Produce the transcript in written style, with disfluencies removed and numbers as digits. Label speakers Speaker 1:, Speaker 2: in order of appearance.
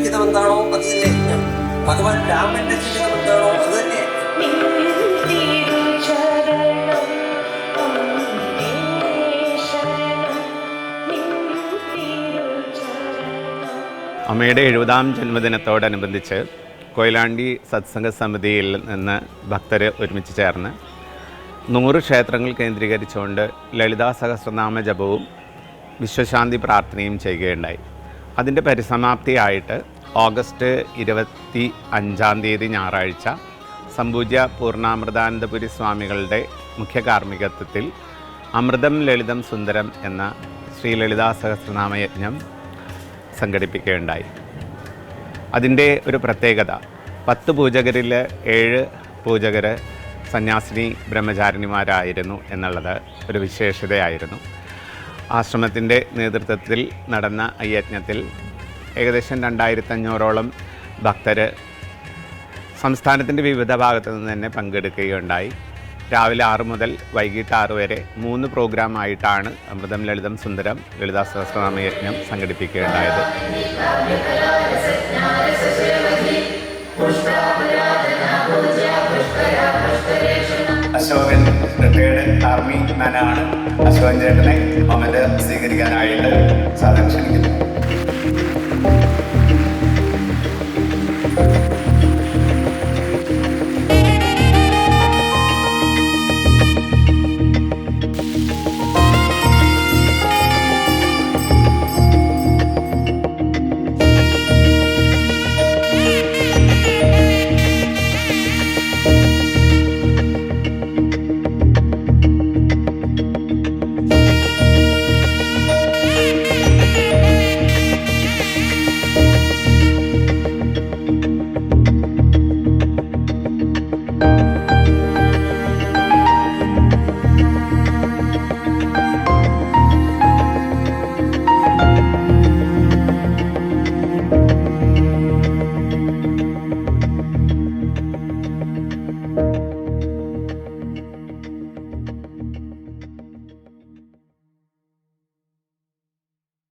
Speaker 1: ജീവിതം എന്താണോ അത് തന്നെ യജ്ഞം. ഭഗവാൻ രാമന്റെ ജീവിതം എന്താണോ അത് തന്നെ
Speaker 2: അമ്മയുടെ 70-ാം ജന്മദിനത്തോടനുബന്ധിച്ച് കൊയിലാണ്ടി സത്സംഗ സമിതിയിൽ നിന്ന് ഭക്തർ ഒരുമിച്ച് ചേർന്ന് 100 ക്ഷേത്രങ്ങൾ കേന്ദ്രീകരിച്ചുകൊണ്ട് ലളിതാ സഹസ്രനാമ ജപവും വിശ്വശാന്തി പ്രാർത്ഥനയും ചെയ്യുകയുണ്ടായി. അതിൻ്റെ പരിസമാപ്തിയായിട്ട് ഓഗസ്റ്റ് 25-ാം തീയതി ഞായറാഴ്ച സംപൂജ്യ പൂർണ്ണാമൃതാനന്ദപുരി സ്വാമികളുടെ മുഖ്യ കാർമ്മികത്വത്തിൽ അമൃതം ലളിതം സുന്ദരം എന്ന ശ്രീ ലളിതാ സഹസ്രനാമ യജ്ഞം സംഘടിപ്പിക്കുകയുണ്ടായി. അതിൻ്റെ ഒരു പ്രത്യേകത 10 പൂജകരിൽ 7 പൂജകർ സന്യാസിനി ബ്രഹ്മചാരിണിമാരായിരുന്നു എന്നുള്ളത് ഒരു വിശേഷതയായിരുന്നു. ആശ്രമത്തിൻ്റെ നേതൃത്വത്തിൽ നടന്ന ഈ യജ്ഞത്തിൽ ഏകദേശം 2500ഓളം ഭക്തർ സംസ്ഥാനത്തിൻ്റെ വിവിധ ഭാഗത്തു നിന്ന് തന്നെ പങ്കെടുക്കുകയുണ്ടായി. രാവിലെ 6 മുതൽ വൈകിട്ട് 6 വരെ 3 പ്രോഗ്രാമായിട്ടാണ് അമൃതം ലളിതം സുന്ദരം ലളിതാ സഹസ്രനാമ യജ്ഞം സംഘടിപ്പിക്കുകയുണ്ടായത്. അശോകൻ റിട്ടയേർഡ് ആർമി മാനാണ്. അശോകൻ ചേട്ടനെ മൊമെൻ്റ് സ്വീകരിക്കാനായിട്ട് സാധനം ക്ഷണിക്കുന്നു.